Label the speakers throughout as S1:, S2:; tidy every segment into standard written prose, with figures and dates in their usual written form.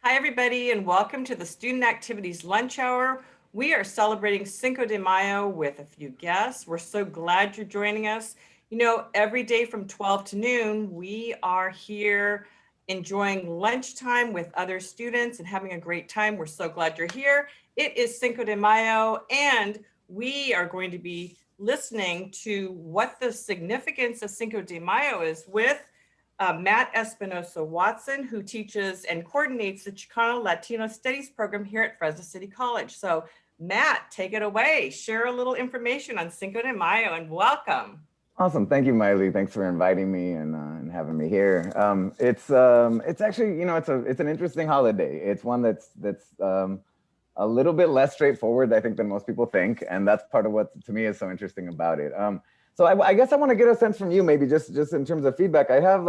S1: Hi, everybody, and welcome to the Student Activities Lunch Hour. We are celebrating Cinco de Mayo with a few guests. We're so glad you're joining us. You know, every day from 12 to noon, we are here enjoying lunchtime with other students and having a great time. We're so glad you're here. It is Cinco de Mayo, and we are going to be listening to what the significance of Cinco de Mayo is with Matt Espinosa Watson, who teaches and coordinates the Chicano Latino Studies program here at Fresno City College. So, Matt, take it away. Share a little information on Cinco de Mayo and welcome.
S2: Awesome. Thank you, Miley. Thanks for inviting me and having me here. It's actually, it's an interesting holiday. It's one that's a little bit less straightforward, I think, than most people think, and that's part of what to me is so interesting about it. So I guess I want to get a sense from you, maybe just in terms of feedback. I have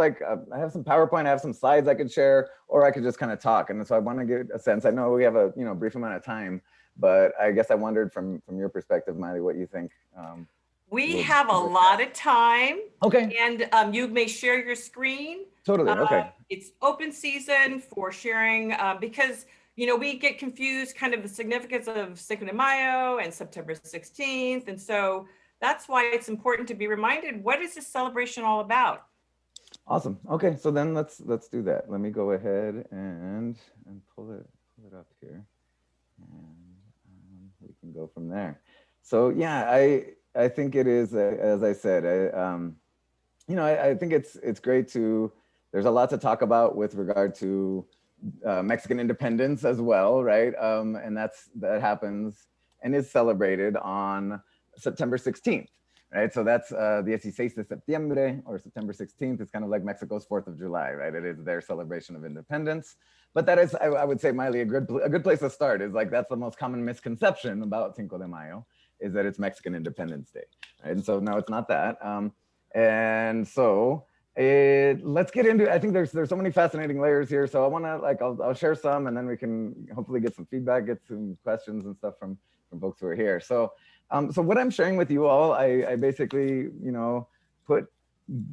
S2: some PowerPoint, I have some slides I could share, or I could just kind of talk. And so I want to get a sense. I know we have a brief amount of time, but I guess I wondered from your perspective, Miley, what you think.
S1: We have a lot of time.
S2: Okay.
S1: And you may share your screen.
S2: Totally. Okay.
S1: It's open season for sharing because, we get confused kind of the significance of Cinco de Mayo and September 16th. And so that's why it's important to be reminded, what is this celebration all about?
S2: Awesome. Okay, so then let's do that. Let me go ahead and pull it up here, and we can go from there. So yeah, I think it is, as I said, I think it's great to. There's a lot to talk about with regard to Mexican independence as well, right? And that happens and is celebrated on September 16th, right? So that's the 16 de septiembre, or September 16th. It's kind of like Mexico's 4th of July, right? It is their celebration of independence. But that is, I would say, Miley, a good place to start is like, that's the most common misconception about Cinco de Mayo, is that it's Mexican Independence Day, right? And so no, it's not that. And so let's get into, I think there's so many fascinating layers here. So I want to I'll share some, and then we can hopefully get some feedback, get some questions and stuff from folks who are here. So what I'm sharing with you all, I basically,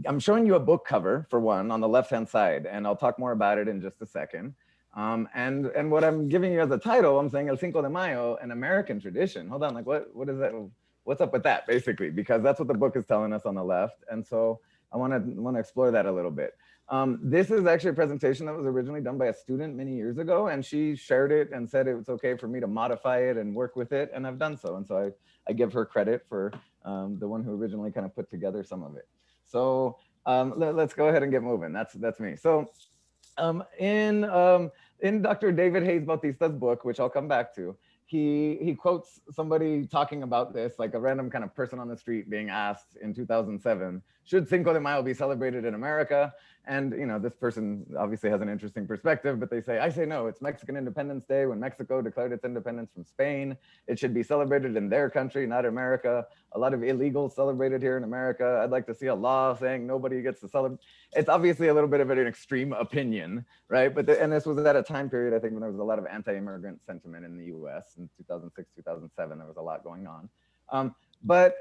S2: I'm showing you a book cover for one on the left-hand side, and I'll talk more about it in just a second. And what I'm giving you as a title, I'm saying El Cinco de Mayo, an American tradition. Hold on, what is that? What's up with that, basically? Because that's what the book is telling us on the left. And so I want to explore that a little bit. This is actually a presentation that was originally done by a student many years ago, and she shared it and said it was okay for me to modify it and work with it, and I've done so. And so I give her credit for the one who originally kind of put together some of it. So let's go ahead and get moving. That's me. So in Dr. David Hayes Bautista's book, which I'll come back to, he quotes somebody talking about this, like a random kind of person on the street being asked in 2007, should Cinco de Mayo be celebrated in America? And this person obviously has an interesting perspective, but they say, I say no, it's Mexican Independence Day when Mexico declared its independence from Spain. It should be celebrated in their country, not America. A lot of illegals celebrated here in America. I'd like to see a law saying nobody gets to celebrate. It's obviously a little bit of an extreme opinion, right? But and this was at a time period, I think, when there was a lot of anti-immigrant sentiment in the US in 2006, 2007. There was a lot going on. But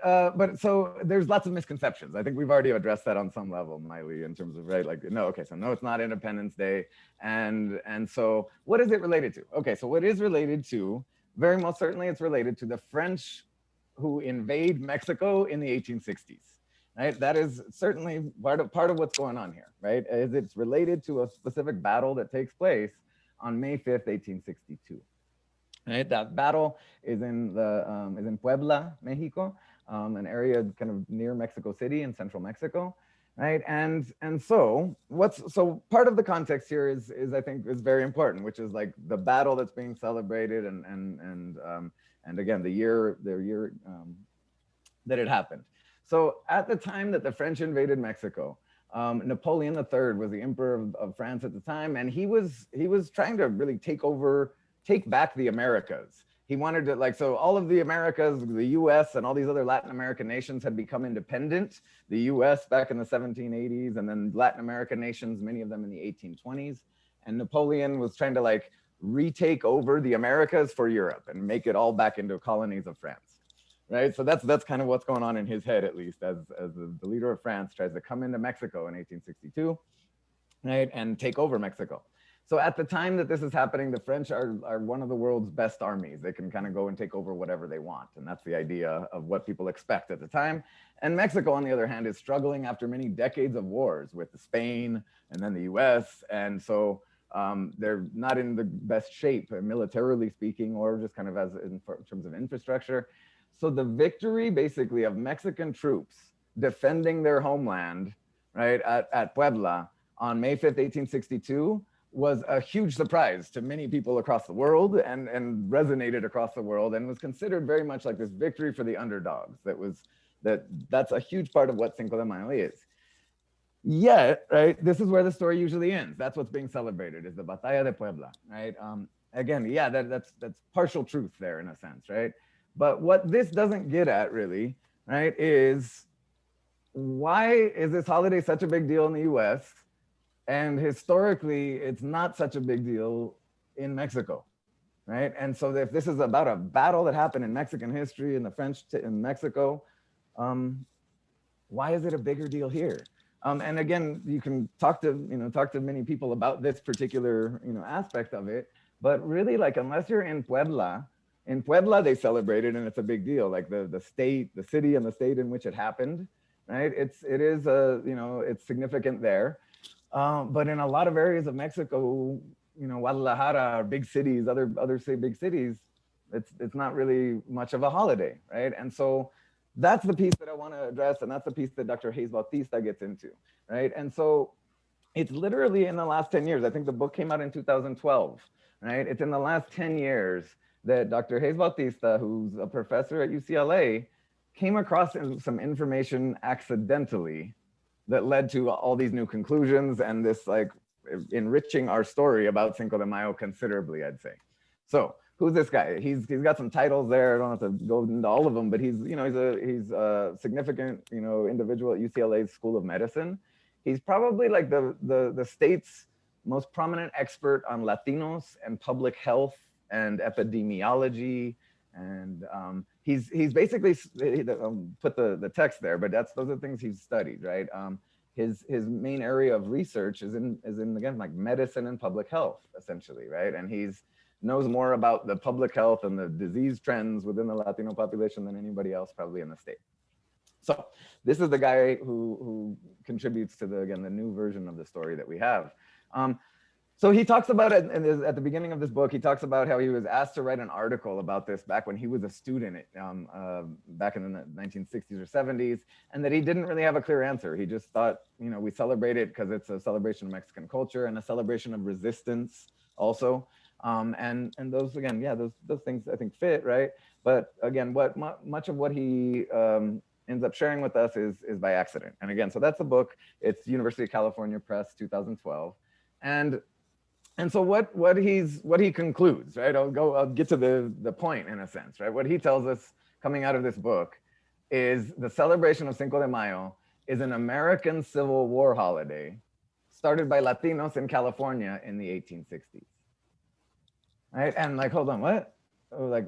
S2: so there's lots of misconceptions. I think we've already addressed that on some level, Miley, in terms of, right, like, no, okay, so no, it's not Independence Day. And so what is it related to? Okay, so what is related to, very most certainly it's related to the French who invade Mexico in the 1860s, right? That is certainly part of what's going on here, right? Is it's related to a specific battle that takes place on May 5th, 1862. Right, that battle is in Puebla, Mexico, an area kind of near Mexico City in central Mexico, right? And so part of the context here is I think is very important, which is like the battle that's being celebrated and again the year that it happened. So at the time that the French invaded Mexico, Napoleon III was the emperor of France at the time, and he was trying to really take back the Americas. He wanted to, so all of the Americas, the US and all these other Latin American nations had become independent. The US back in the 1780s, and then Latin American nations, many of them in the 1820s. And Napoleon was trying to retake over the Americas for Europe and make it all back into colonies of France, right? So that's kind of what's going on in his head, at least, as the leader of France tries to come into Mexico in 1862, right, and take over Mexico. So at the time that this is happening, the French are one of the world's best armies. They can kind of go and take over whatever they want. And that's the idea of what people expect at the time. And Mexico, on the other hand, is struggling after many decades of wars with Spain and then the US. And so they're not in the best shape, militarily speaking, or just kind of as in terms of infrastructure. So the victory basically of Mexican troops defending their homeland, right, at Puebla on May 5th, 1862, was a huge surprise to many people across the world and resonated across the world and was considered very much like this victory for the underdogs. That's a huge part of what Cinco de Mayo is. Yet, right, this is where the story usually ends. That's what's being celebrated, is the Batalla de Puebla, right? Again, yeah, that's partial truth there in a sense, right? But what this doesn't get at really, right, is why is this holiday such a big deal in the US? And historically, it's not such a big deal in Mexico, right? And so if this is about a battle that happened in Mexican history and the French in Mexico, why is it a bigger deal here? And again, you can talk to many people about this particular aspect of it, but really, like, unless you're in Puebla they celebrate it and it's a big deal, like the state, the city and the state in which it happened, right? It's significant there. But in a lot of areas of Mexico, Guadalajara, or big cities, other big cities, it's not really much of a holiday, right? And so that's the piece that I want to address, and that's the piece that Dr. Hayes Bautista gets into, right? And so it's literally in the last 10 years. I think the book came out in 2012, right? It's in the last 10 years that Dr. Hayes Bautista, who's a professor at UCLA, came across some information accidentally that led to all these new conclusions and this, like, enriching our story about Cinco de Mayo considerably, I'd say. So who's this guy? He's got some titles there. I don't have to go into all of them, but he's a significant individual at UCLA's School of Medicine. He's probably like the state's most prominent expert on Latinos and public health and epidemiology. And he's basically put the text there, but those are things he's studied, right? His main area of research is in again, like, medicine and public health, essentially, right? And he's knows more about the public health and the disease trends within the Latino population than anybody else probably in the state. So this is the guy who contributes to the new version of the story that we have. So he talks about it at the beginning of this book. He talks about how he was asked to write an article about this back when he was a student back in the 1960s or 70s, and that he didn't really have a clear answer. He just thought, we celebrate it because it's a celebration of Mexican culture and a celebration of resistance also. And those, again, yeah, those things I think fit, right? But again, much of what he ends up sharing with us is by accident. And again, so that's the book. It's University of California Press, 2012. And so what he concludes, right? I'll get to the point in a sense, right? What he tells us coming out of this book is the celebration of Cinco de Mayo is an American Civil War holiday started by Latinos in California in the 1860s. Right? And like, hold on, what? Like,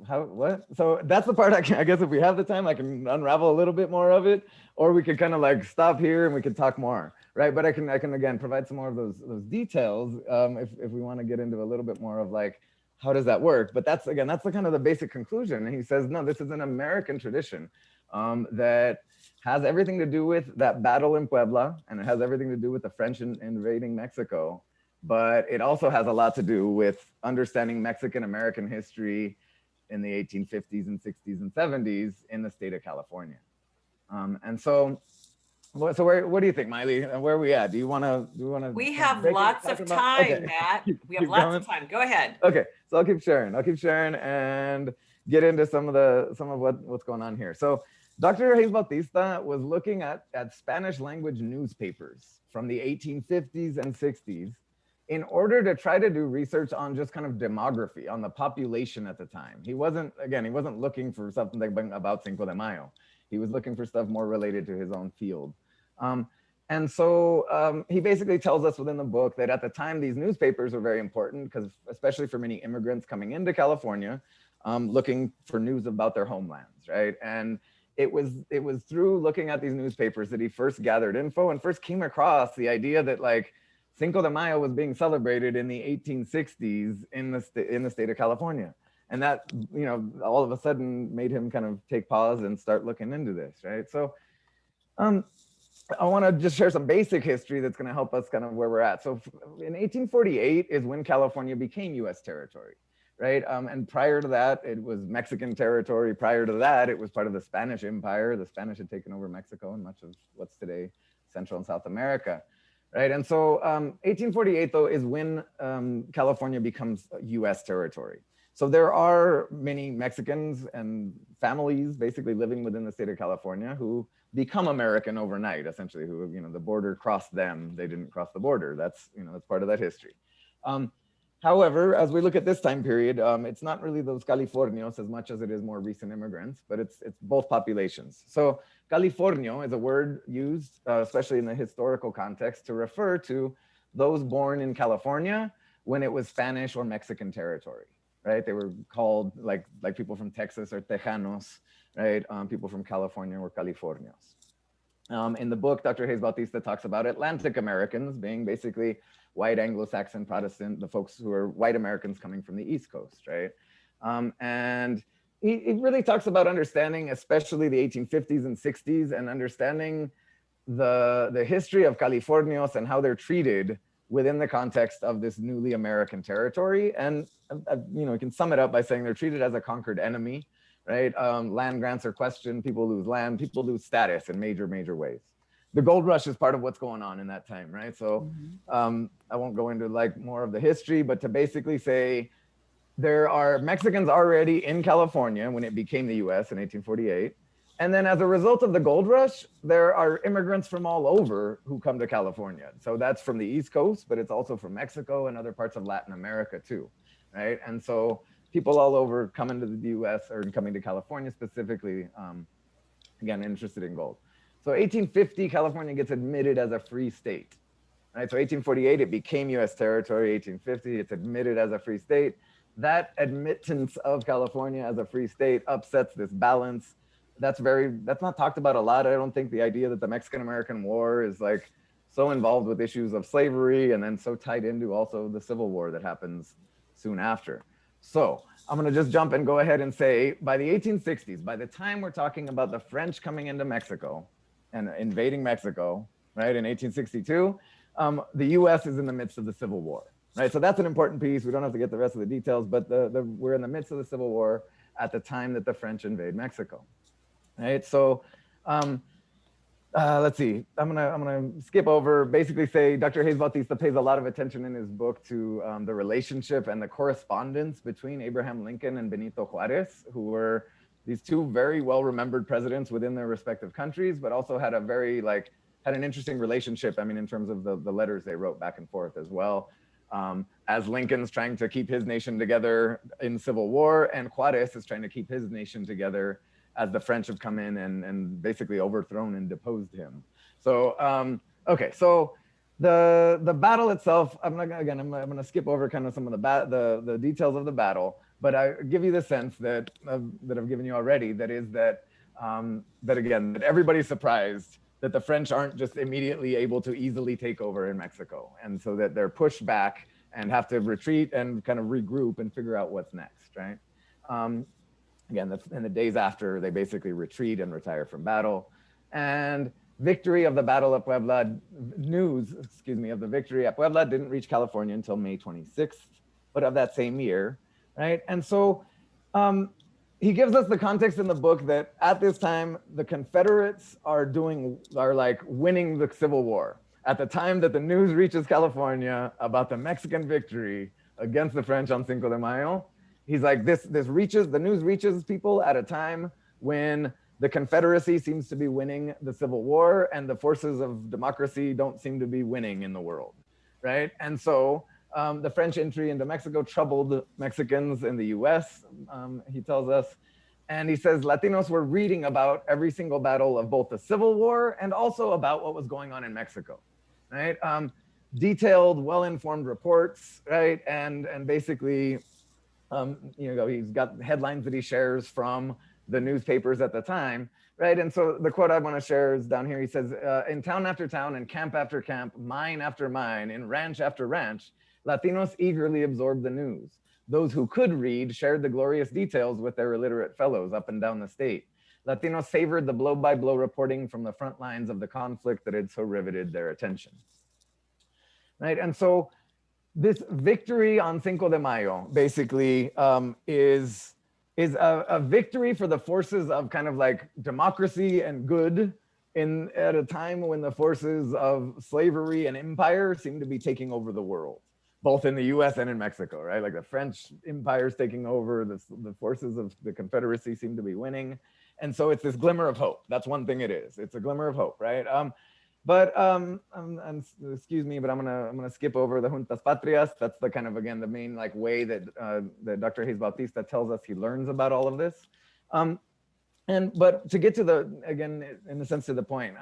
S2: how, what? So that's the part I guess if we have the time, I can unravel a little bit more of it, or we could kind of like stop here and we could talk more, right? But I can again provide some more of those details if we want to get into a little bit more of like, how does that work? But that's the kind of the basic conclusion. And he says, no, this is an American tradition that has everything to do with that battle in Puebla, and it has everything to do with the French invading Mexico. But it also has a lot to do with understanding Mexican-American history in the 1850s and 60s and 70s in the state of California. And so what do you think, Miley? Where are we at? Do you want to?
S1: We have lots of time, okay. Matt. We have lots of time. Go ahead.
S2: Okay, so I'll keep sharing and get into some of what's going on here. So Dr. Hayes Bautista was looking at Spanish language newspapers from the 1850s and 60s in order to try to do research on just kind of demography, on the population at the time. He wasn't looking for something about Cinco de Mayo. He was looking for stuff more related to his own field. And so he basically tells us within the book that at the time, these newspapers were very important because especially for many immigrants coming into California, looking for news about their homelands, right? And it was through looking at these newspapers that he first gathered info and first came across the idea that like Cinco de Mayo was being celebrated in the 1860s in the state of California. And that, you know, all of a sudden made him kind of take pause and start looking into this, right? So I want to just share some basic history that's going to help us kind of where we're at. So in 1848 is when California became US territory, right? And prior to that, it was Mexican territory. Prior to that, it was part of the Spanish Empire. The Spanish had taken over Mexico and much of what's today Central and South America, right? And so 1848, though, is when California becomes US territory. So there are many Mexicans and families basically living within the state of California who become American overnight, essentially, who, you know, the border crossed them. They didn't cross the border. That's, you know, that's part of that history. However, as we look at this time period, it's not really those Californios as much as it is more recent immigrants, but it's both populations. So Californio is a word used, especially in the historical context, to refer to those born in California when it was Spanish or Mexican territory, right? They were called like people from Texas or Tejanos, right? People from California were Californios. In the book, Dr. Hayes Bautista talks about Atlantic Americans being basically white Anglo-Saxon Protestant, the folks who are white Americans coming from the East Coast, right? And he really talks about understanding, especially the 1850s and 60s, and understanding the history of Californios and how they're treated within the context of this newly American territory. And, you know, you can sum it up by saying they're treated as a conquered enemy, right? Land grants are questioned, people lose land, people lose status in major ways. The gold rush is part of what's going on in that time, right? So I won't go into like more of the history, but to basically say there are Mexicans already in California when it became the US in 1848. And then as a result of the gold rush, there are immigrants from all over who come to California. So that's from the East Coast, but it's also from Mexico and other parts of Latin America too, right? And so people all over coming to the US or coming to California specifically, again, interested in gold. So 1850, California gets admitted as a free state, right? So 1848, it became US territory. 1850, it's admitted as a free state. That admittance of California as a free state upsets this balance. That's not talked about a lot. I don't think the idea that the Mexican-American War is like so involved with issues of slavery and then so tied into also the Civil War that happens soon after. So I'm gonna just jump and go ahead and say by the 1860s, by the time we're talking about the French coming into Mexico and invading Mexico, right, in 1862, the US is in the midst of the Civil War, right? So that's an important piece. We don't have to get the rest of the details, but we're in the midst of the Civil War at the time that the French invade Mexico. Right, so let's see. I'm gonna skip over. Basically, say Dr. Hayes Bautista pays a lot of attention in his book to the relationship and the correspondence between Abraham Lincoln and Benito Juarez, who were these two very well-remembered presidents within their respective countries, but also had had an interesting relationship. I mean, in terms of the letters they wrote back and forth as well. As Lincoln's trying to keep his nation together in Civil War, and Juarez is trying to keep his nation together as the French have come in and basically overthrown and deposed him. So, okay, so the battle itself, I'm gonna skip over kind of some of the details of the battle, but I give you the sense that I've given you already, that again, that everybody's surprised that the French aren't just immediately able to easily take over in Mexico. And so that they're pushed back and have to retreat and kind of regroup and figure out what's next, right? Again, that's in the days after they basically retreat and retire from battle. And victory of the Battle of Puebla, news of the victory at Puebla didn't reach California until May 26th, but of that same year, right? And so he gives us the context in the book that at this time, the Confederates are like winning the Civil War. At the time that the news reaches California about the Mexican victory against the French on Cinco de Mayo, he's like, the news reaches people at a time when the Confederacy seems to be winning the Civil War and the forces of democracy don't seem to be winning in the world, right? And so the French entry into Mexico troubled Mexicans in the US, he tells us. And he says Latinos were reading about every single battle of both the Civil War and also about what was going on in Mexico, right? Detailed, well-informed reports, right? And basically, he's got headlines that he shares from the newspapers at the time, right? And so the quote I want to share is down here. He says, in town after town, in camp after camp, mine after mine, in ranch after ranch, Latinos eagerly absorbed the news. Those who could read shared the glorious details with their illiterate fellows up and down the state. Latinos savored the blow-by-blow reporting from the front lines of the conflict that had so riveted their attention. Right, and so this victory on Cinco de Mayo basically is a victory for the forces of kind of like democracy and good at a time when the forces of slavery and empire seem to be taking over the world, both in the US and in Mexico, right? Like the French Empire is taking over, the forces of the Confederacy seem to be winning. And so it's this glimmer of hope. That's one thing it is. It's a glimmer of hope, right? Excuse me, but I'm gonna skip over the Juntas Patrias. That's the kind of, again, the main like way that that Dr. Hayes Bautista tells us he learns about all of this. But to get to the, again, in a sense, to the point.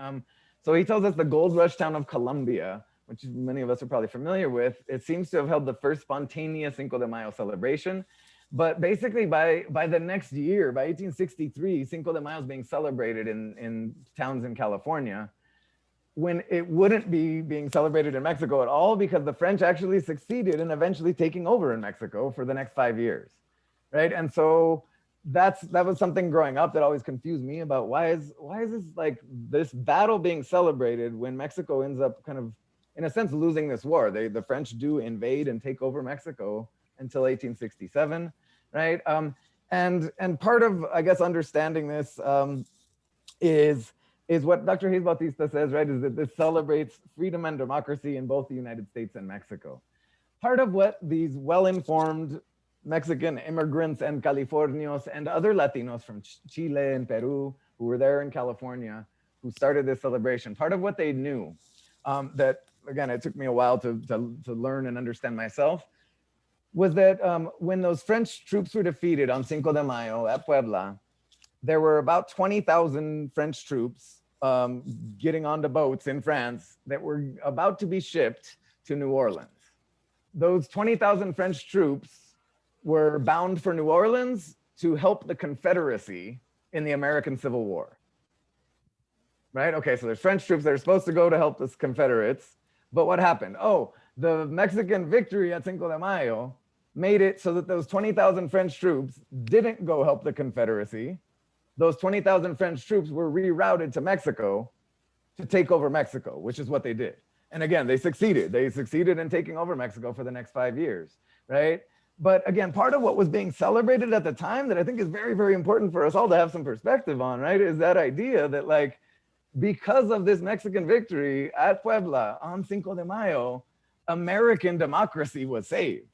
S2: So he tells us the gold rush town of Colombia, which many of us are probably familiar with, it seems to have held the first spontaneous Cinco de Mayo celebration. But basically by the next year, by 1863, Cinco de Mayo is being celebrated in towns in California, when it wouldn't be being celebrated in Mexico at all, because the French actually succeeded in eventually taking over in Mexico for the next 5 years, right? And so that was something growing up that always confused me about why is this like this battle being celebrated when Mexico ends up kind of, in a sense, losing this war. The French do invade and take over Mexico until 1867, right? And part of, I guess, understanding this is what Dr. Hayes Bautista says, right, is that this celebrates freedom and democracy in both the United States and Mexico. Part of what these well-informed Mexican immigrants and Californios and other Latinos from Chile and Peru who were there in California, who started this celebration, part of what they knew, that, again, it took me a while to learn and understand myself, was that when those French troops were defeated on Cinco de Mayo at Puebla, there were about 20,000 French troops getting onto boats in France that were about to be shipped to New Orleans. Those 20,000 French troops were bound for New Orleans to help the Confederacy in the American Civil War. Right? Okay, so there's French troops that are supposed to go to help the Confederates, but what happened? Oh, the Mexican victory at Cinco de Mayo made it so that those 20,000 French troops didn't go help the Confederacy. Those 20,000 French troops were rerouted to Mexico to take over Mexico, which is what they did. And again, they succeeded. They succeeded in taking over Mexico for the next 5 years, right? But again, part of what was being celebrated at the time that I think is very, very important for us all to have some perspective on, right, is that idea that, like, because of this Mexican victory at Puebla on Cinco de Mayo, American democracy was saved.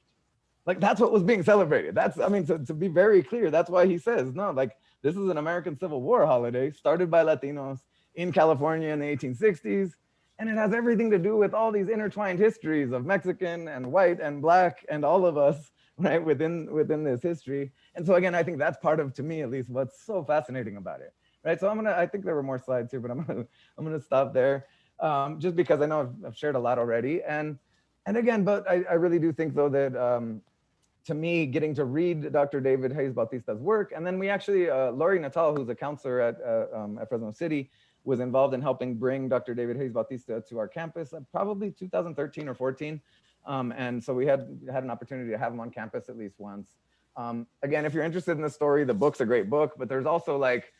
S2: Like, that's what was being celebrated. That's, I mean, to be very clear, that's why he says, no, like, this is an American Civil War holiday started by Latinos in California in the 1860s. And it has everything to do with all these intertwined histories of Mexican and white and Black and all of us, right, within this history. And so again, I think that's part of, to me at least, what's so fascinating about it, right? So I think there were more slides here, but I'm gonna stop there, just because I know I've shared a lot already. And again, but I really do think though that, to me, getting to read Dr. David Hayes Bautista's work, and then we actually, Lori Natal, who's a counselor at Fresno City, was involved in helping bring Dr. David Hayes Bautista to our campus, probably 2013 or 14. And so we had an opportunity to have him on campus at least once. Again, if you're interested in the story, the book's a great book, but there's also like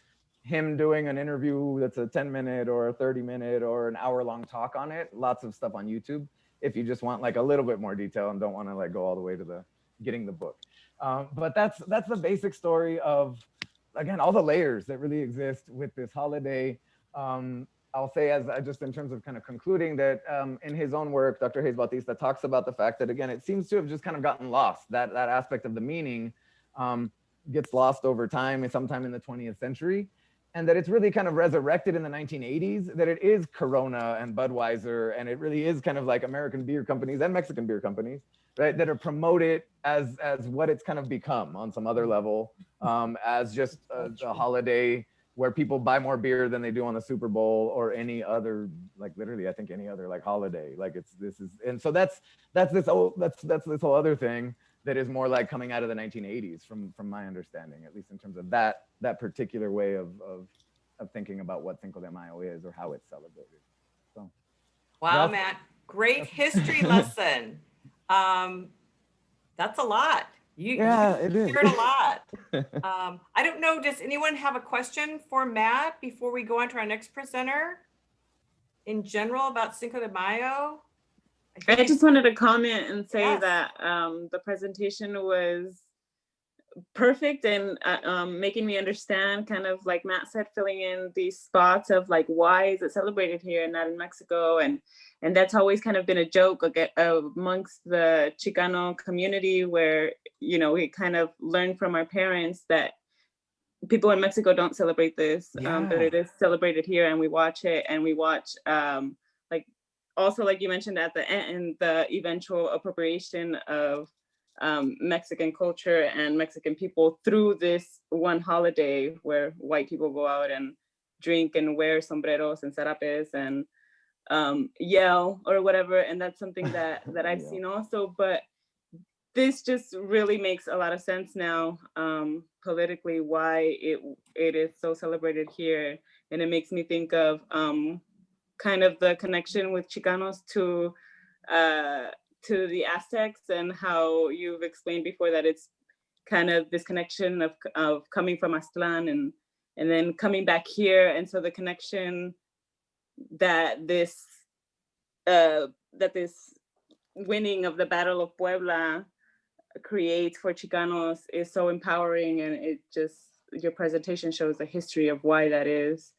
S2: him doing an interview that's a 10-minute or a 30-minute or an hour-long talk on it. Lots of stuff on YouTube if you just want like a little bit more detail and don't want to like go all the way to getting the book. But that's the basic story of, again, all the layers that really exist with this holiday. I'll say, as just in terms of kind of concluding, that in his own work, Dr. Hayes Bautista talks about the fact that, again, it seems to have just kind of gotten lost. That aspect of the meaning gets lost over time, and sometime in the 20th century, and that it's really kind of resurrected in the 1980s, that it is Corona and Budweiser, and it really is kind of like American beer companies and Mexican beer companies, right, that are promoted as what it's kind of become on some other level, as just a holiday where people buy more beer than they do on the Super Bowl or any other, like literally, I think any other like holiday. Like and so that's this whole other thing that is more like coming out of the 1980s from my understanding, at least in terms of that particular way of thinking about what Cinco de Mayo is or how it's celebrated. So
S1: wow, Matt, great history lesson. That's a lot. You shared a lot. I don't know, does anyone have a question for Matt before we go on to our next presenter in general about Cinco de Mayo?
S3: I just wanted to comment and say that the presentation was perfect and making me understand, kind of like Matt said, filling in these spots of like, why is it celebrated here and not in Mexico? And that's always kind of been a joke amongst the Chicano community, where, you know, we kind of learned from our parents that people in Mexico don't celebrate this, but it is celebrated here, and we watch it, and we watch like, also, like you mentioned at the end, the eventual appropriation of Mexican culture and Mexican people through this one holiday where white people go out and drink and wear sombreros and sarapes and yell or whatever. And that's something that I've seen also, but this just really makes a lot of sense now, politically, why it is so celebrated here. And it makes me think of kind of the connection with Chicanos to the Aztecs, and how you've explained before that it's kind of this connection of coming from Aztlan and then coming back here. And so the connection that this winning of the Battle of Puebla creates for Chicanos is so empowering, and it just, your presentation shows the history of why that is.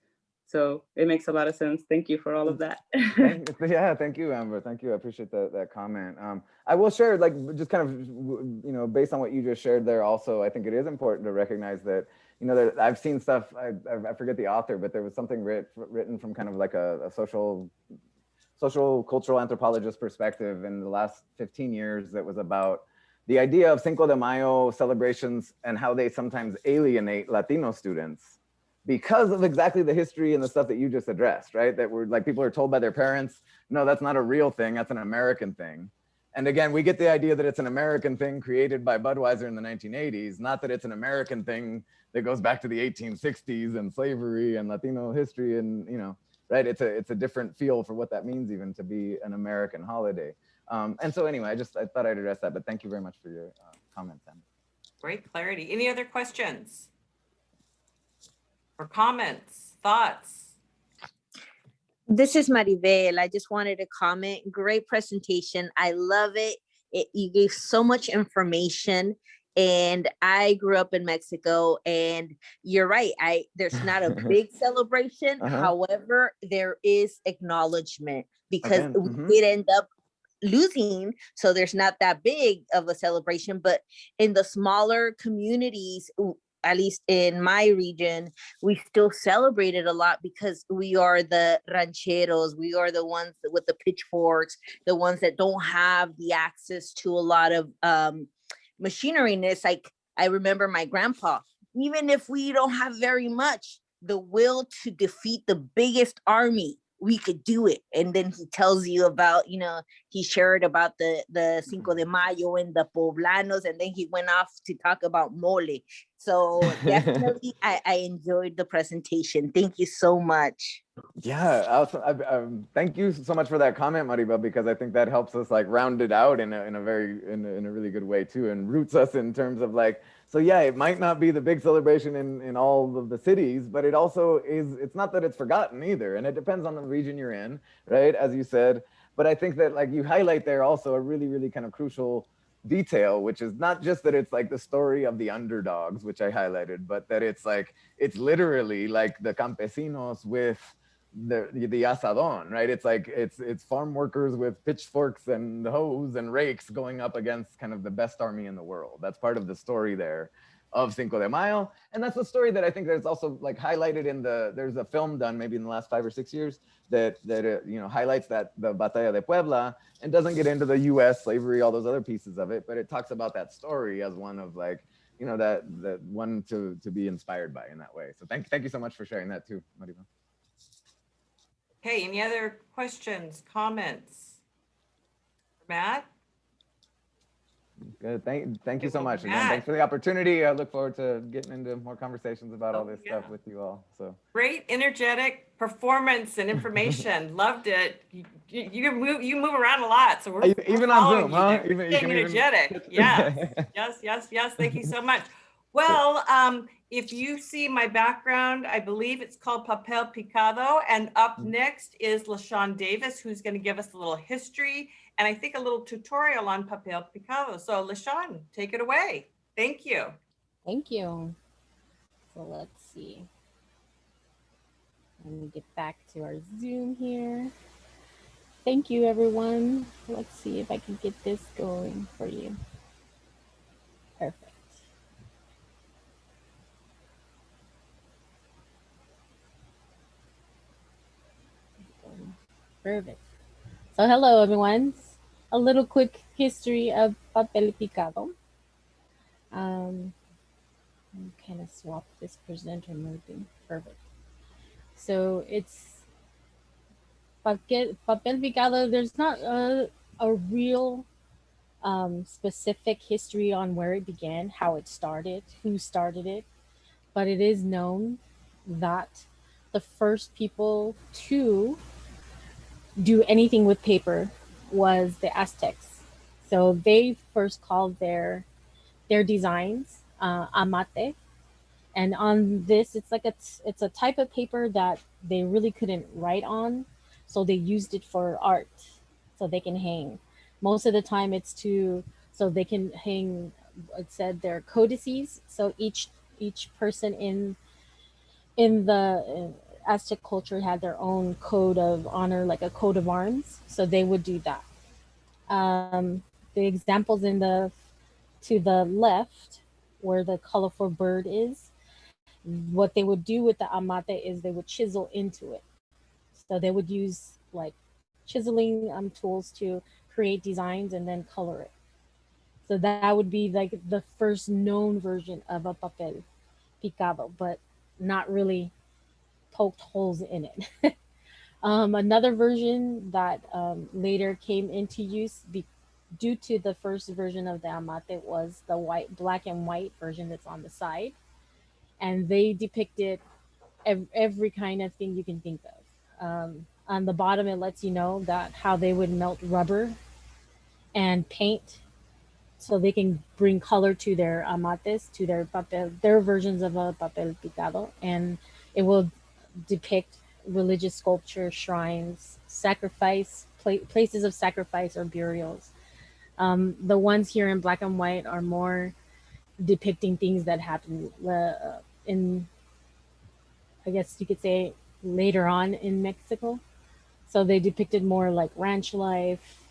S3: So it makes a lot of sense. Thank you for all of that.
S2: Thank you, Amber. Thank you. I appreciate that comment. I will share, like, just kind of, you know, based on what you just shared there also, I think it is important to recognize that, you know, that I've seen stuff, I forget the author, but there was something written from kind of like a social cultural anthropologist perspective in the last 15 years that was about the idea of Cinco de Mayo celebrations and how they sometimes alienate Latino students because of exactly the history and the stuff that you just addressed, right? That we're like, people are told by their parents, no, that's not a real thing, that's an American thing. And again, we get the idea that it's an American thing created by Budweiser in the 1980s, not that it's an American thing that goes back to the 1860s and slavery and Latino history and, you know, right? It's a different feel for what that means even to be an American holiday. And so anyway, I thought I'd address that, but thank you very much for your comments, Sam.
S1: Great clarity. Any other questions or comments, thoughts?
S4: This is Maribel. I just wanted to comment. Great presentation. I love it. You gave so much information. And I grew up in Mexico, and you're right. There's not a big celebration. However, there is acknowledgement because we did end up losing. So there's not that big of a celebration, but in the smaller communities, at least in my region, we still celebrate it a lot because we are the rancheros. We are the ones with the pitchforks, the ones that don't have the access to a lot of machinery. And it's like, I remember my grandpa, even if we don't have very much, the will to defeat the biggest army, we could do it. And then he tells you about, you know, he shared about the Cinco de Mayo and the Poblanos, and then he went off to talk about mole. So definitely, I enjoyed the presentation. Thank you so much.
S2: Yeah, awesome. Thank you so much for that comment, Maribel, because I think that helps us like round it out in a really good way too, and roots us in terms of like, so yeah, it might not be the big celebration in all of the cities, but it also is, it's not that it's forgotten either. And it depends on the region you're in, right? As you said, but I think that like you highlight there also a really, really kind of crucial detail, which is not just that it's like the story of the underdogs, which I highlighted, but that it's like, it's literally like the campesinos with the asadón, right? It's like, it's farm workers with pitchforks and hoes and rakes going up against kind of the best army in the world. That's part of the story there of Cinco de Mayo. And that's the story that I think that's also like highlighted in there's a film done maybe in the last 5 or 6 years that you know, highlights that the Batalla de Puebla, and doesn't get into the US slavery, all those other pieces of it, but it talks about that story as one of like, you know, that one to be inspired by in that way. So thank you so much for sharing that too, Maribel.
S1: Okay, any other questions, comments? Matt?
S2: Good. Thank you so
S1: Well,
S2: much. Again,
S1: Matt.
S2: thanks for the opportunity. I look forward to getting into more conversations about all
S1: Oh,
S2: this
S1: yeah.
S2: stuff with you all. So
S1: Great, energetic performance and information. Loved it. You move around a lot, so we're
S2: even on
S1: following
S2: Zoom,
S1: you
S2: huh?
S1: there.
S2: Even you
S1: Staying
S2: can even
S1: energetic. Yes. Thank you so much. Well, if you see my background, I believe it's called Papel Picado, and up next is Lashun Davis, who's going to give us a little history and I think a little tutorial on Papel Picado. So Lashun, take it away. Thank you.
S5: Thank you. So let's see. Let me get back to our Zoom here. Thank you, everyone. Let's see if I can get this going for you. Perfect. Perfect. So hello, everyone. A little quick history of Papel Picado. Kind of swap this presenter mode thing. Perfect. So it's Papel Picado. There's not a real specific history on where it began, how it started, who started it, but it is known that the first people to do anything with paper was the Aztecs. So they first called their designs amate, and on this, it's like it's a type of paper that they really couldn't write on, so they used it for art, so they can hang. Most of the time, it's so they can hang. It said their codices. So each person in the Aztec culture had their own code of honor, like a coat of arms. So they would do that. The examples to the left, where the colorful bird is, what they would do with the amate is they would chisel into it. So they would use like chiseling tools to create designs and then color it. So that would be like the first known version of a papel picado, but not really poked holes in it. Another version that later came into use due to the first version of the amate was the black and white version that's on the side. And they depicted every kind of thing you can think of. On the bottom, it lets you know that how they would melt rubber and paint so they can bring color to their amates, to their papel, their versions of a papel picado, and it will depict religious sculpture, shrines, sacrifice, places of sacrifice or burials. The ones here in black and white are more depicting things that happened in, I guess you could say, later on in Mexico. So they depicted more like ranch life,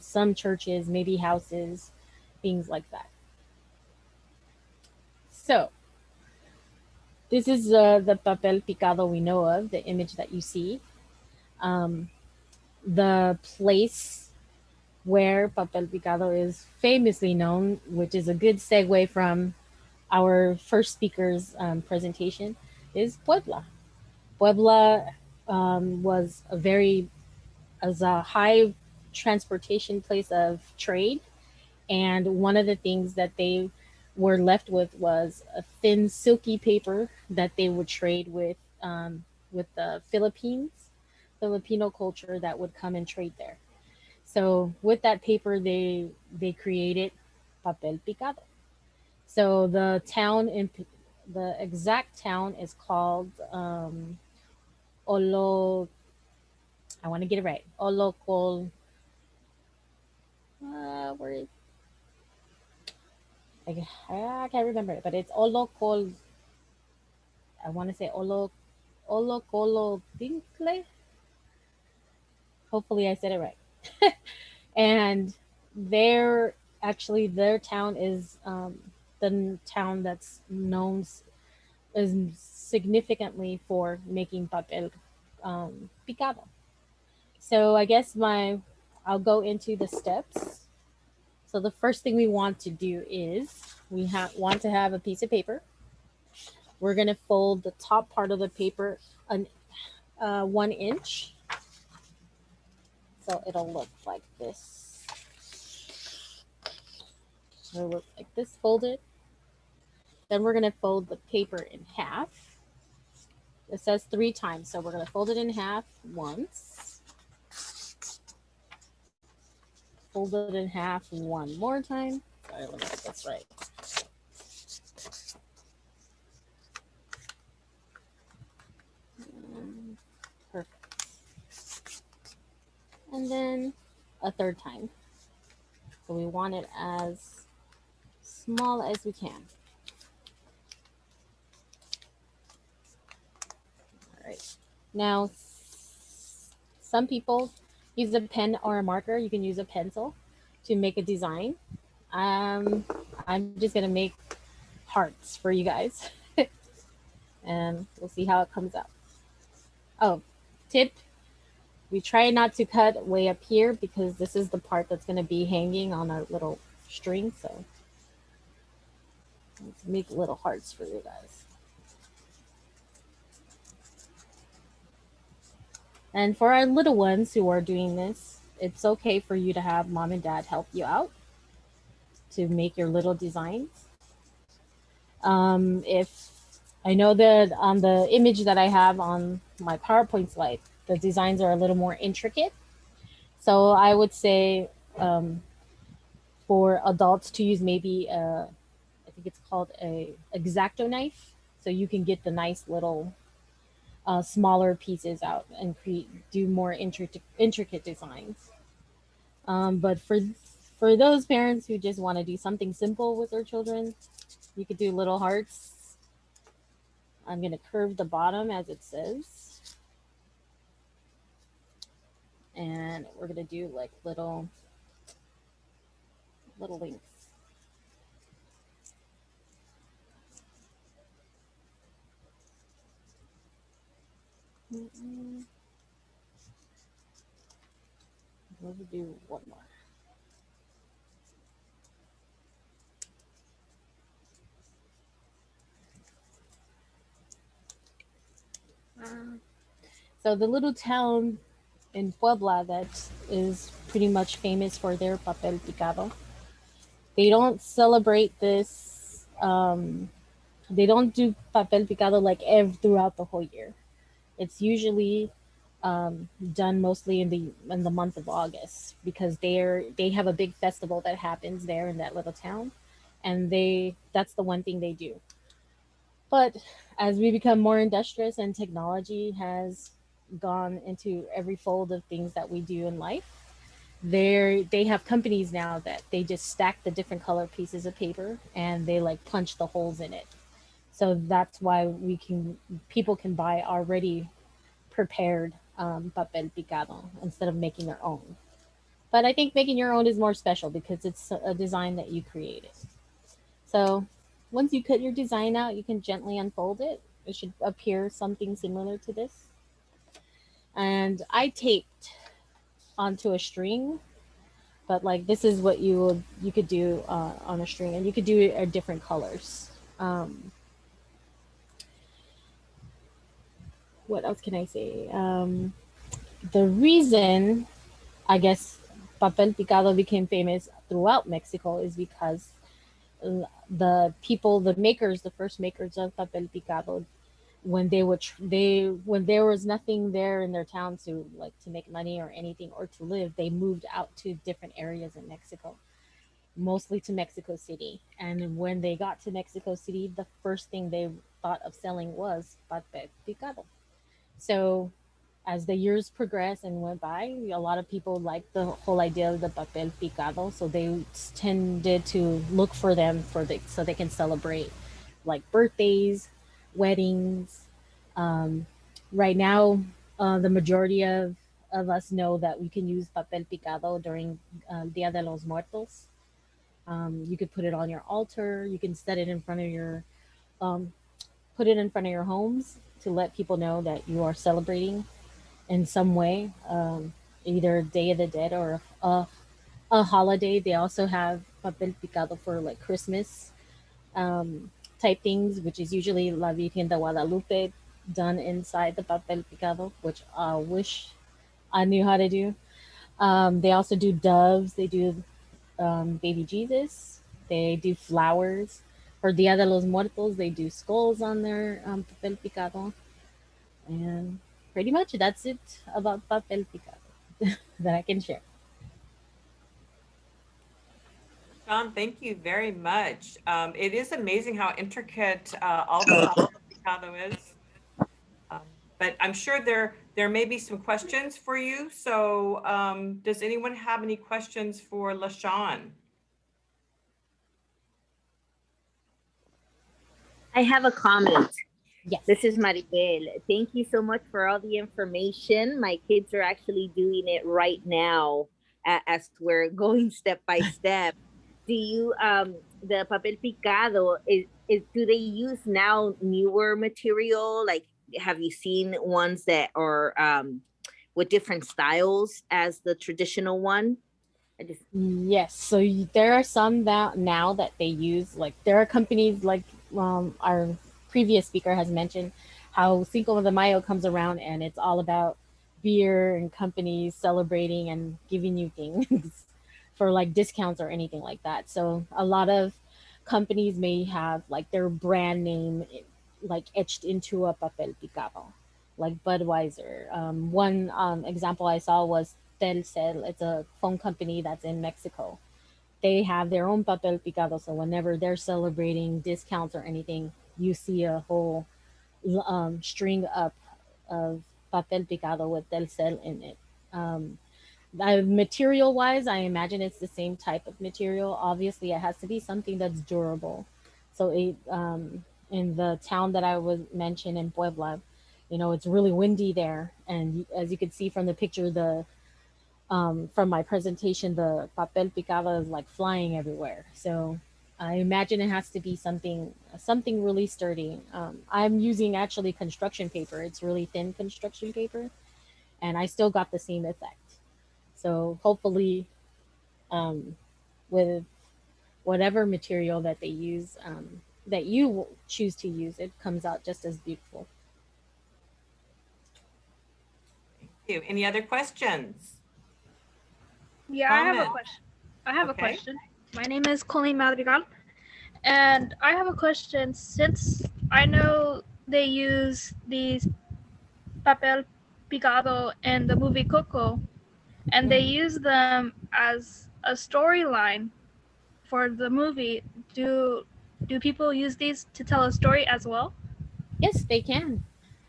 S5: some churches, maybe houses, things like that. So this is the papel picado we know of, the image that you see. The place where papel picado is famously known, which is a good segue from our first speaker's presentation, is Puebla. Puebla was a high transportation place of trade, and one of the things that they were left with was a thin, silky paper that they would trade with the Filipino culture that would come and trade there. So with that paper, they created papel picado. So the exact town is called Olo. I want to get it right. Olocol. Where I can't remember it, but it's Olocol. I want to say Olocolodincle. Hopefully, I said it right. And their town is the town that's known is significantly for making papel picado. So I guess I'll go into the steps. So the first thing we want to do is want to have a piece of paper. We're gonna fold the top part of the paper 1 inch, so it'll look like this. It'll look like this folded. Then we're gonna fold the paper in half. It says 3 times, so we're gonna fold it in half once. Fold it in half one more time. Sorry, let me get this right. Perfect. And then a third time. So we want it as small as we can. All right. Now, some people use a pen or a marker. You can use a pencil to make a design. I'm just gonna make hearts for you guys, and we'll see how it comes out. Oh, tip: we try not to cut way up here because this is the part that's gonna be hanging on our little string. So let's make little hearts for you guys. And for our little ones who are doing this, it's okay for you to have mom and dad help you out to make your little designs. If I know that on the image that I have on my PowerPoint slide, the designs are a little more intricate. So I would say for adults to use maybe I think it's called a X-Acto knife. So you can get the nice little smaller pieces out and do more intricate designs. But for those parents who just want to do something simple with their children, you could do little hearts. I'm going to curve the bottom as it says. And we're going to do like little links. Let's do one more. So the little town in Puebla that is pretty much famous for their Papel Picado. They don't celebrate this. They don't do Papel Picado like throughout the whole year. It's usually done mostly in the month of August because they have a big festival that happens there in that little town, and that's the one thing they do. But as we become more industrious and technology has gone into every fold of things that we do in life, they have companies now that they just stack the different color pieces of paper and they like punch the holes in it. So that's why people can buy already prepared papel picado instead of making their own. But I think making your own is more special because it's a design that you created. So once you cut your design out, you can gently unfold it. It should appear something similar to this. And I taped onto a string, but like this is what you could do on a string, and you could do it at different colors. What else can I say? The reason I guess papel picado became famous throughout Mexico is because the first makers of papel picado, when when there was nothing there in their town to make money or anything or to live, they moved out to different areas in Mexico, mostly to Mexico City. And when they got to Mexico City, the first thing they thought of selling was papel picado. So as the years progressed and went by, a lot of people liked the whole idea of the papel picado, so they tended to look for them so they can celebrate like birthdays, weddings. Right now, the majority of us know that we can use papel picado during Dia de los Muertos. You could put it on your altar. You can set it in front of put it in front of your homes to let people know that you are celebrating in some way, either Day of the Dead or a a holiday. They also have Papel Picado for like Christmas type things, which is usually La Virgen de Guadalupe done inside the Papel Picado, which I wish I knew how to do. They also do doves. They do baby Jesus. They do flowers. For Dia de los Muertos, they do skulls on their Papel Picado. And pretty much that's it about Papel Picado that I can share.
S1: John, thank you very much. It is amazing how intricate all the Papel Picado is. Um, but I'm sure there may be some questions for you. So does anyone have any questions for Lashun?
S4: I have a comment.
S5: Yes.
S4: This is Maribel. Thank you so much for all the information. My kids are actually doing it right now as we're going step by step. Do you the papel picado is do they use now newer material? Like have you seen ones that are with different styles as the traditional one? I just
S5: Yes. So there are some that now that they use, like there are companies like our previous speaker has mentioned how Cinco de Mayo comes around and it's all about beer and companies celebrating and giving you things for like discounts or anything like that. So a lot of companies may have like their brand name like etched into a papel picado, like Budweiser. One example I saw was Telcel. It's a phone company that's in Mexico. They have their own papel picado, so whenever they're celebrating discounts or anything, you see a whole string up of papel picado with Telcel in it. Um, Material wise, I imagine it's the same type of material. Obviously, it has to be something that's durable. So it in the town that I was mentioned in Puebla, you know, it's really windy there, and as you can see from the picture, the from my presentation, the papel picado is like flying everywhere. So I imagine it has to be something really sturdy. I'm using actually construction paper. It's really thin construction paper, and I still got the same effect. So hopefully, um, with whatever material that they use, that you choose to use, it comes out just as beautiful.
S1: Thank you. Any other questions?
S6: Yeah, I have a
S1: Comment?
S6: question. I have a
S1: Okay.
S6: question. My name is Colleen Madrigal, and I have a question. Since I know they use these papel picado in the movie Coco, and they use them as a storyline for the movie, do people use these to tell a story as well?
S5: Yes, they can.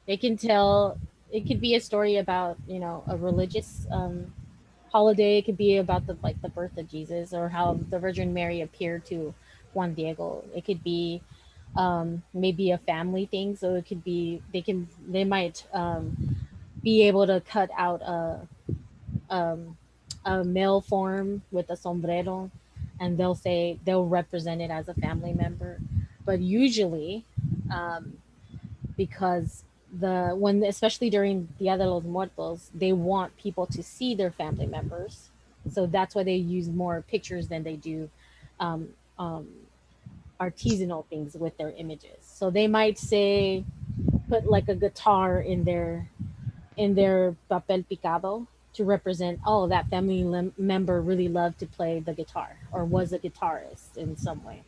S5: They can tell. It could be a story about, you know, a religious holiday. It could be about the like the birth of Jesus or how the Virgin Mary appeared to Juan Diego. It could be maybe a family thing. So it could be they might be able to cut out um, a male form with a sombrero, and they'll say they'll represent it as a family member. But usually, um, because the when especially during Dia de los Muertos, they want people to see their family members, so that's why they use more pictures than they do um, um, artisanal things with their images. So they might say put like a guitar in their papel picado to represent, oh, that family member really loved to play the guitar or was a guitarist in some way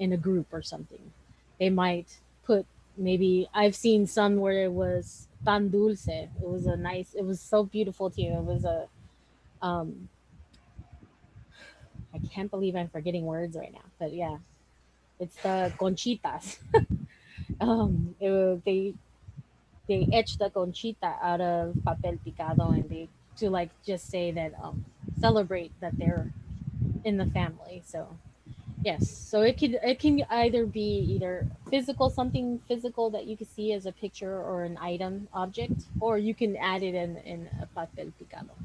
S5: in a group or something. They might put, maybe I've seen some where it was pan dulce. It was a nice, it was so beautiful too. It was a um I can't believe I'm forgetting words right now, but yeah, it's the conchitas. They etched the conchita out of papel picado, and they to like just say that celebrate that they're in the family. So yes, so it can either be either physical, something physical that you can see as a picture or an item object, or you can add it in a papel picado.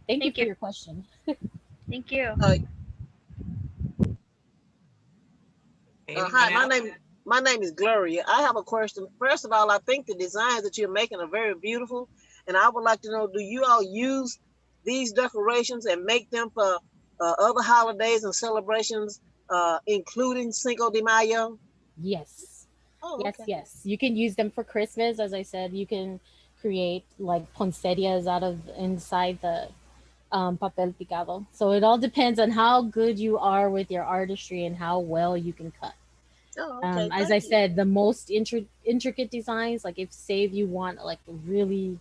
S5: Thank you
S6: Thank
S5: for
S6: you.
S5: your question.
S6: Thank you.
S1: Anyone
S7: Hi,
S1: else?
S7: my name is Gloria. I have a question. First of all, I think the designs that you're making are very beautiful, and I would like to know: do you all use these decorations and make them for other holidays and celebrations, including Cinco de Mayo?
S5: Yes.
S7: Oh,
S5: Yes,
S7: okay.
S5: yes. You can use them for Christmas. As I said, you can create like poinsettias out of inside the papel picado. So it all depends on how good you are with your artistry and how well you can cut.
S7: Oh, okay.
S5: As
S7: Thank
S5: I
S7: you.
S5: said, the most intricate designs, like if say if you want like really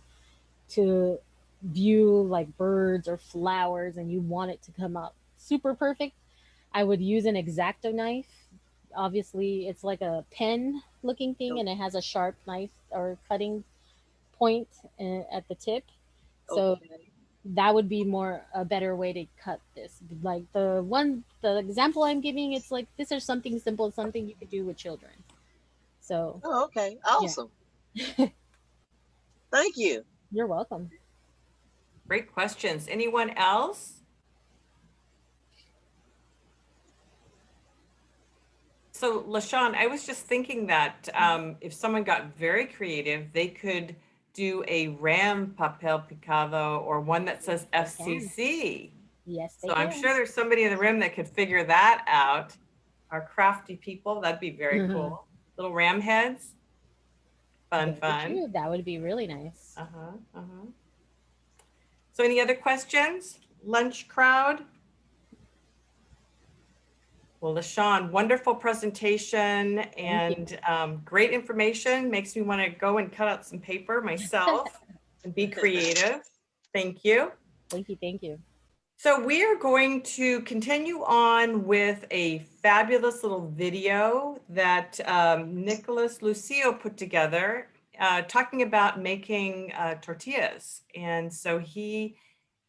S5: to view like birds or flowers and you want it to come out super perfect, I would use an X-Acto knife. Obviously, it's like a pen looking thing and it has a sharp knife or cutting point at the tip. So
S7: Okay.
S5: that would be more a better way to cut this. Like the example I'm giving, it's like this is something simple, something you could do with children. So
S7: Oh, okay.
S5: yeah,
S7: Awesome. Thank you.
S5: you're welcome.
S1: Great questions. Anyone else? So LaShawn, I was just thinking that if someone got very creative, they could do a RAM papel picado or one that says
S5: They can.
S1: FCC.
S5: Yes, they
S1: So I'm
S5: can.
S1: sure there's somebody in the room that could figure that out. Our crafty people, that'd be very cool. Little ram heads. Fun,
S5: Very
S1: fun.
S5: true. That would be really nice.
S1: Uh-huh, uh-huh. So any other questions? Lunch crowd? Well, LaShawn, wonderful presentation and great information. Makes me want to go and cut out some paper myself and be creative. Thank you.
S5: Thank you. Thank you.
S1: So we are going to continue on with a fabulous little video that Nickolas Lucio put together talking about making tortillas. And so he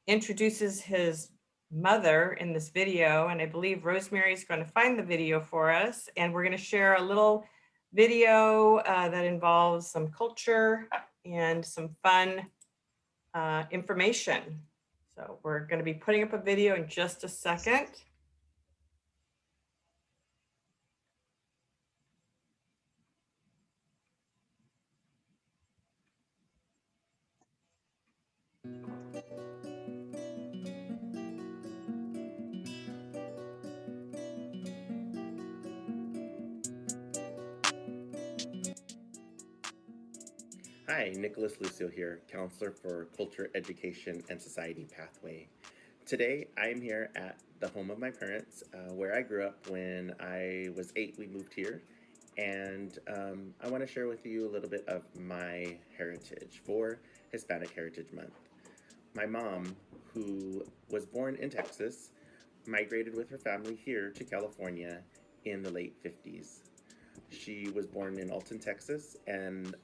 S1: introduces his mother in this video, and I believe Rosemary is going to find the video for us, and we're going to share a little video that involves some culture and some fun information. So we're going to be putting up a video in just a second.
S8: Hi, Nickolas Lucio here, Counselor for Culture, Education, and Society Pathway. Today, I am here at the home of my parents, where I grew up. When I was 8, we moved here, and I want to share with you a little bit of my heritage for Hispanic Heritage Month. My mom, who was born in Texas, migrated with her family here to California in the late 50s. She was born in Alton, Texas, and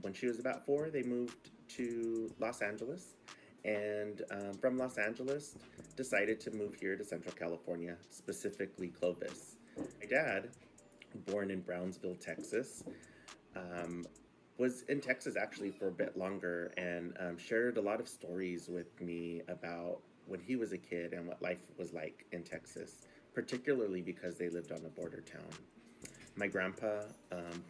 S8: when she was about 4, they moved to Los Angeles, and from Los Angeles, decided to move here to Central California, specifically Clovis. My dad, born in Brownsville, Texas, was in Texas actually for a bit longer, and shared a lot of stories with me about when he was a kid and what life was like in Texas, particularly because they lived on a border town. My grandpa,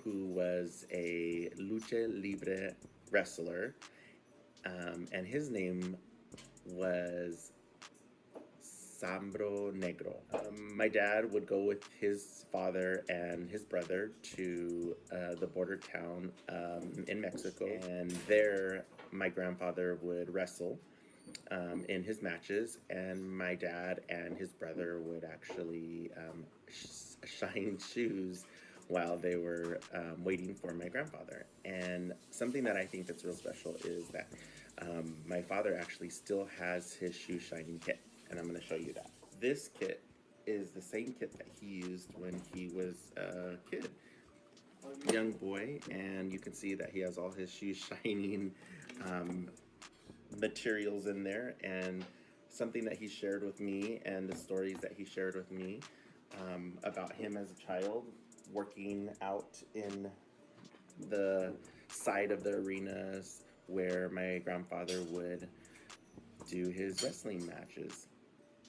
S8: who was a lucha libre wrestler, and his name was Sambro Negro. My dad would go with his father and his brother to the border town in Mexico, and there my grandfather would wrestle in his matches, and my dad and his brother would actually shine shoes while they were waiting for my grandfather. And something that I think that's real special is that my father actually still has his shoe shining kit, and I'm going to show you that. This kit is the same kit that he used when he was a kid, young boy, and you can see that he has all his shoes shining materials in there. And something that he shared with me, and the stories that he shared with me about him as a child working out in the side of the arenas where my grandfather would do his wrestling matches.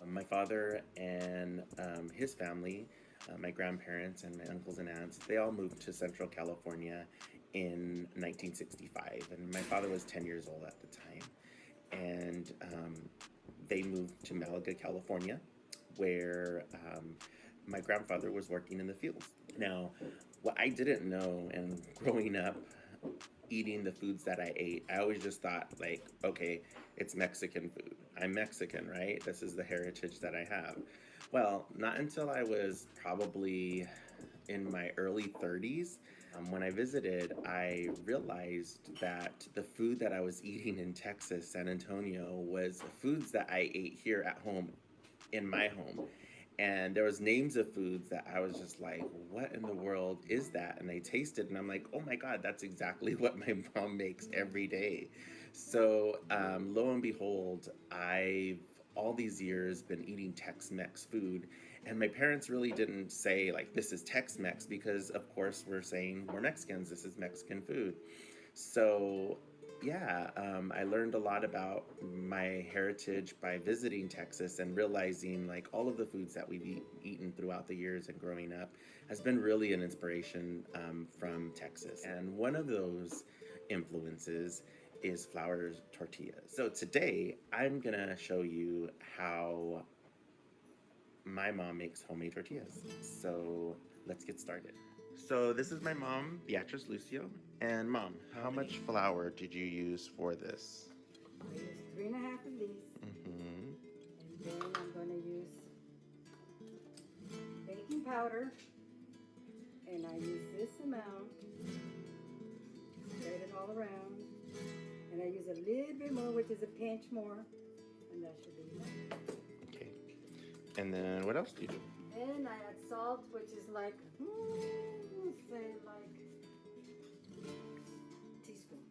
S8: My father and his family, my grandparents and my uncles and aunts, they all moved to Central California in 1965, and my father was 10 years old at the time. and they moved to Malaga, California, where my grandfather was working in the fields. Now, what I didn't know, and growing up eating the foods that I ate, I always just thought, like, okay, it's Mexican food. I'm Mexican, right? This is the heritage that I have. Well, not until I was probably in my early 30s, when I visited, I realized that the food that I was eating in Texas, San Antonio, was foods that I ate here at home, in my home. And there was names of foods that I was just like, what in the world is that? And I tasted and I'm like, oh my God, that's exactly what my mom makes every day. So lo and behold, I've all these years been eating Tex-Mex food. And my parents really didn't say like, this is Tex-Mex, because of course we're saying we're Mexicans, this is Mexican food. So yeah, I learned a lot about my heritage by visiting Texas and realizing like all of the foods that we've eaten throughout the years and growing up has been really an inspiration from Texas. And one of those influences is flour tortillas. So today I'm gonna show you how my mom makes homemade tortillas. So let's get started. So this is my mom, Beatrice Lucio. And Mom, how much flour did you use for this?
S9: I use 3.5 of these,
S8: Mm-hmm.
S9: and then I'm going to use baking powder, and I use this amount, spread it all around, and I use a little bit more, which is a pinch more, and that should be enough.
S8: Okay. And then what else do you do?
S9: And I add salt, which is like, say like a teaspoon.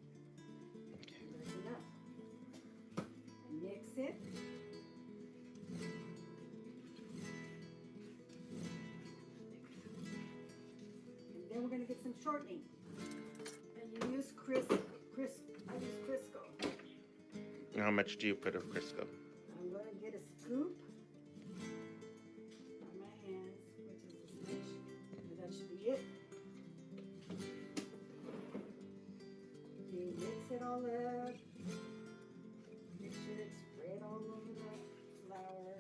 S8: Okay.
S9: That's enough. I mix it. And then we're gonna get some shortening. And you use I use Crisco.
S8: How much do you put of Crisco?
S9: I'm gonna get a scoop on my hands, which is this much, and that should be it. You mix it all up. Make sure it's spread all over the flour.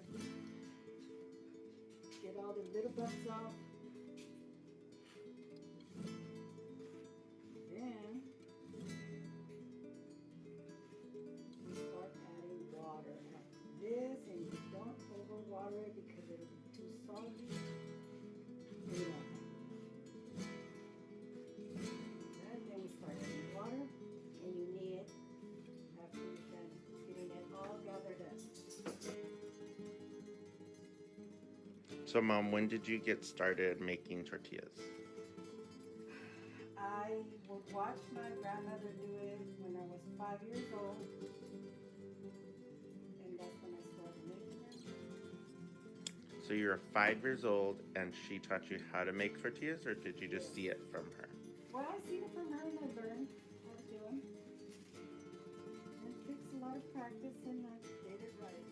S9: Get all the little bumps off. Then we start adding water after this, and you don't overwater it because it'll be too salty. You know that. Then we start adding water, and you knead after you're done getting it all gathered up.
S8: So Mom, when did you get started making tortillas?
S9: I would watch my grandmother do it when I was 5 years old, and that's when I started making them.
S8: So you were 5 years old and she taught you how to make tortillas, or did you just see it from her?
S9: Well, I seen it from her and I learned how to do them. It takes a lot of practice, and I did it right.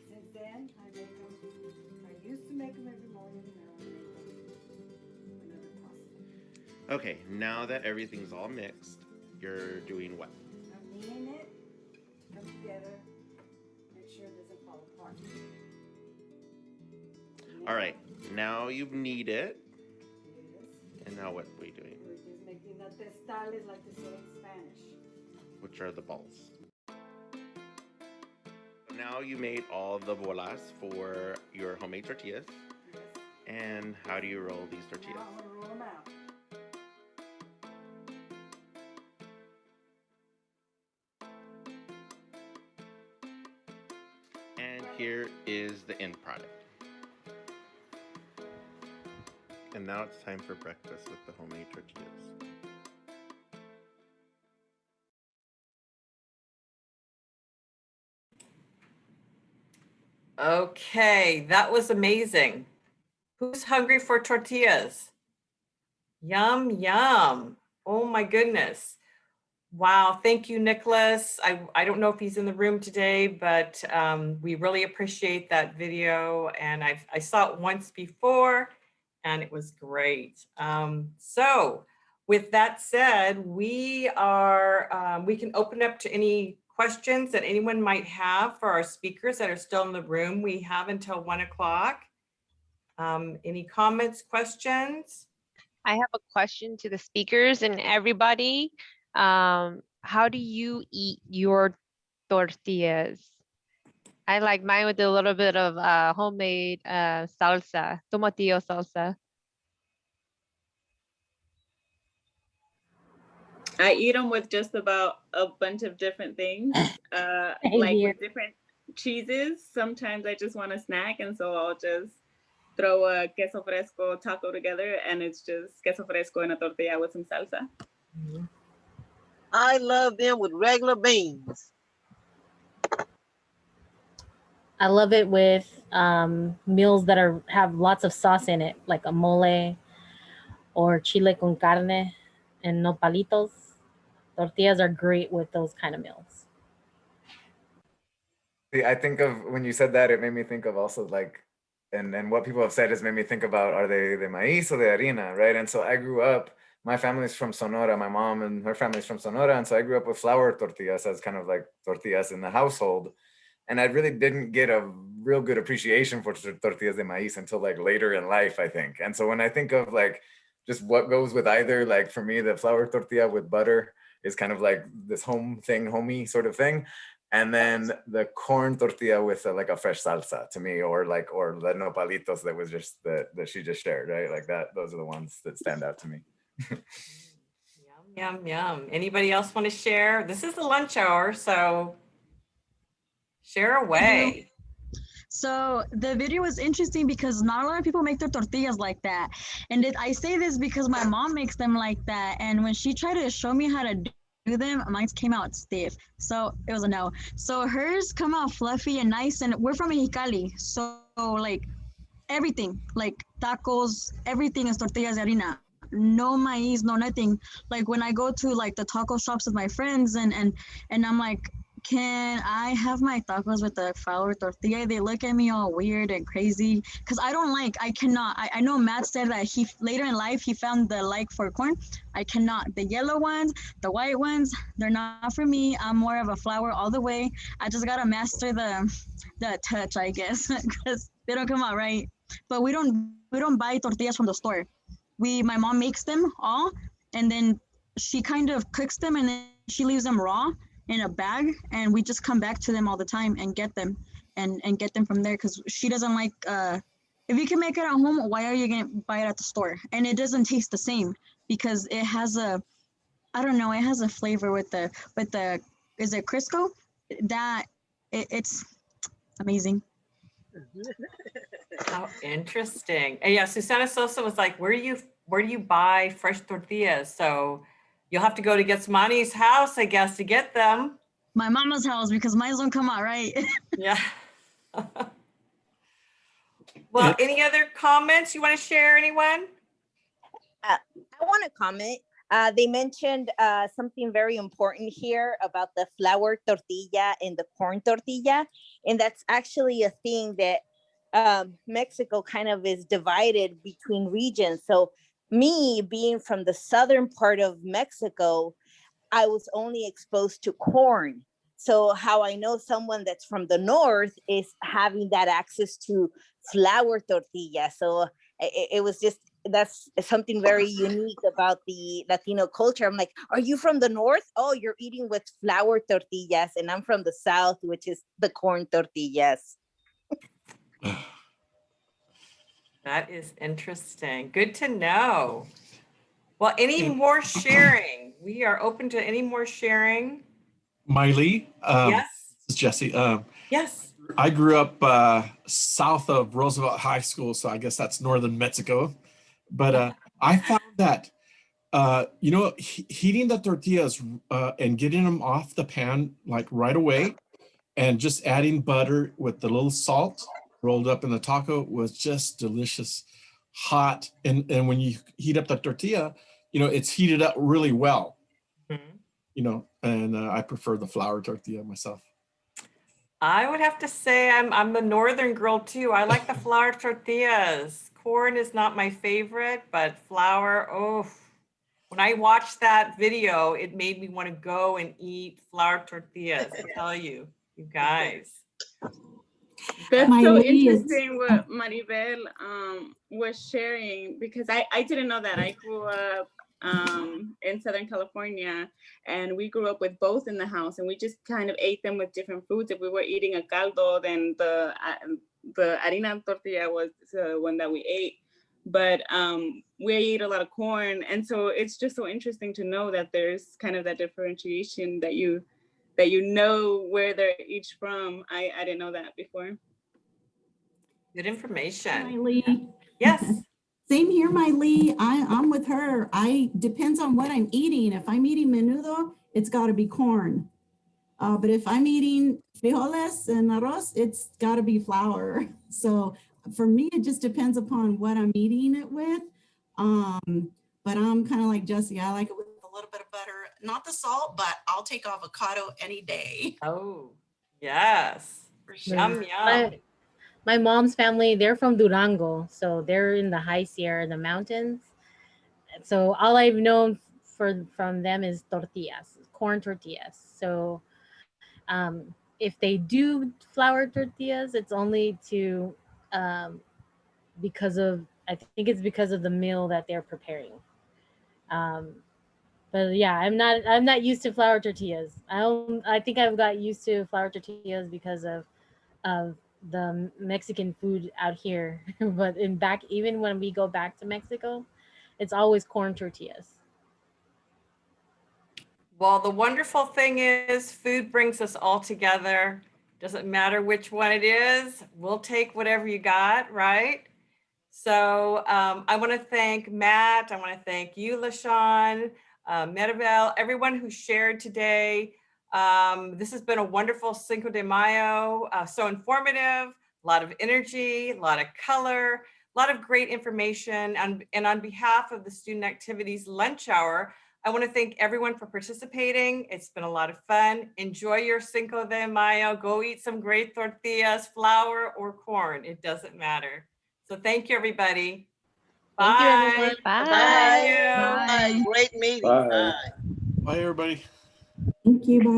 S9: Since then, I make them. I used to make them every morning, now I make them whenever possible.
S8: Okay, now that everything's all mixed, you're doing what?
S9: I'm kneading it, come together, make sure it doesn't fall apart.
S8: All right, now you've kneaded,
S9: Yes.
S8: and now what are we doing?
S9: We're just making the testales, like they say in Spanish.
S8: Which are the balls. Now you made all the bolas for your homemade tortillas.
S9: Yes.
S8: And how do you roll these tortillas?
S9: Now I'm gonna roll them out.
S8: And here is the end product. And now it's time for breakfast with the homemade tortillas.
S1: Okay, that was amazing. Who's hungry for tortillas? Yum, yum. Oh my goodness. Wow, thank you, Nickolas. I don't know if he's in the room today, but we really appreciate that video. And I saw it once before, and it was great. So with that said, we can open up to any questions that anyone might have for our speakers that are still in the room. We have until 1 o'clock. Any comments, questions?
S10: I have a question to the speakers and everybody. How do you eat your tortillas? I like mine with a little bit of homemade salsa, tomatillo salsa.
S3: I eat them with just about a bunch of different things,
S5: Same
S3: like
S5: here.
S3: with different cheeses. Sometimes I just want a snack, and so I'll just throw a queso fresco taco together, and it's just queso fresco in a tortilla with some salsa.
S7: I love them with regular beans.
S5: I love it with meals that have lots of sauce in it, like a mole or chile con carne and nopalitos. Tortillas are great with those kind of meals.
S2: I think of, when you said that, it made me think of also like, and what people have said has made me think about, are they de maíz or de harina, right? And so I grew up, my family's from Sonora, my mom and her family's from Sonora, and so I grew up with flour tortillas as kind of like tortillas in the household. And I really didn't get a real good appreciation for tortillas de maíz until like later in life, I think. And so when I think of like just what goes with either, like for me, the flour tortilla with butter is kind of like this home thing, homey sort of thing. And then the corn tortilla with like a fresh salsa to me, or the nopalitos that was just that she just shared, right? Like that, those are the ones that stand out to me.
S1: Yum, yum. Anybody else want to share? This is the lunch hour, so share away.
S11: So the video was interesting because not a lot of people make their tortillas like that. And I say this because my mom makes them like that. And when she tried to show me how to do them, mine came out stiff. So it was a no. So hers come out fluffy and nice. And we're from Mexicali. So like everything, like tacos, everything is tortillas de harina. No maíz, no nothing. Like when I go to like the taco shops with my friends and I'm like, can I have my tacos with the flour tortilla? They look at me all weird and crazy because I cannot. I know Matt said that he later in life he found the like for corn. I cannot. The yellow ones, the white ones, they're not for me. I'm more of a flour all the way. I just gotta master the touch, I guess, because they don't come out right. But we don't buy tortillas from the store. My mom makes them all, and then she kind of cooks them, and then she leaves them raw in a bag, and we just come back to them all the time and get them and get them from there because she doesn't like if you can make it at home, why are you gonna buy it at the store? And it doesn't taste the same because it has a it has a flavor with the is it Crisco? That it's amazing.
S1: How interesting. And yeah, Susana Sosa was like, where do you buy fresh tortillas? So you'll have to go to Getsamani's house, I guess, to get them.
S11: My mama's house, because mine don't come out right.
S1: Yeah. Well, any other comments you want to share, anyone?
S4: I want to comment. They mentioned something very important here about the flour tortilla and the corn tortilla. And that's actually a thing that Mexico kind of is divided between regions. So me being from the southern part of Mexico, I was only exposed to corn. So how I know someone that's from the north is having that access to flour tortilla. So it was just, that's something very unique about the Latino culture. I'm like, are you from the north? Oh, you're eating with flour tortillas. And I'm from the south, which is the corn tortillas.
S1: That is interesting. Good to know. Well, any more sharing? We are open to any more sharing.
S12: Miley,
S1: Yes.
S12: this is Jesse.
S1: Yes.
S12: I grew up south of Roosevelt High School, so I guess that's northern Mexico. But I found that, heating the tortillas and getting them off the pan like right away and just adding butter with the little salt rolled up in the taco was just delicious, hot. And when you heat up the tortilla, it's heated up really well. And I prefer the flour tortilla myself.
S1: I would have to say I'm the northern girl too. I like the flour tortillas. Corn is not my favorite, but flour, oh, When I watched that video, it made me want to go and eat flour tortillas. I tell you, you guys.
S3: That's
S13: My
S3: so
S13: lady is-
S3: interesting what Maribel was sharing, because I didn't know that. I grew up in Southern California, and we grew up with both in the house, and we just kind of ate them with different foods. If we were eating a caldo, then the harina tortilla was the one that we ate. But we ate a lot of corn, and so it's just so interesting to know that there's kind of that differentiation that you know where they're each from. I didn't know that before.
S1: Good information.
S13: Miley.
S1: Yes.
S13: Same here, Miley. I'm with her. Depends on what I'm eating. If I'm eating menudo, it's got to be corn. But if I'm eating frijoles and arroz, it's got to be flour. So for me, it just depends upon what I'm eating it with. But I'm kind of like Jesse. I like it with a little bit of butter, not the salt, but I'll take avocado any day.
S1: Oh, yes. Yum, yum.
S5: My mom's family, they're from Durango, so they're in the high Sierra, the mountains. So all I've known from them is tortillas, corn tortillas. So if they do flour tortillas, it's only to because of, I think it's because of the meal that they're preparing. But yeah, I'm not used to flour tortillas. I think I've got used to flour tortillas because of the Mexican food out here. But even when we go back to Mexico, it's always corn tortillas.
S1: Well, the wonderful thing is food brings us all together. Doesn't matter which one it is. We'll take whatever you got, right? So I want to thank Matt. I want to thank you, Lashun, Maribel, everyone who shared today. This has been a wonderful Cinco de Mayo, so informative, a lot of energy, a lot of color, a lot of great information. And on behalf of the Student Activities Lunch Hour, I want to thank everyone for participating. It's been a lot of fun. Enjoy your Cinco de Mayo. Go eat some great tortillas, flour or corn. It doesn't matter. So thank you, everybody.
S5: Thank you,
S1: Bye.
S5: everyone.
S10: Bye.
S1: Thank you.
S7: Bye. Great meeting.
S12: Bye.
S7: Bye.
S12: Bye, everybody.
S13: Thank you. Bye.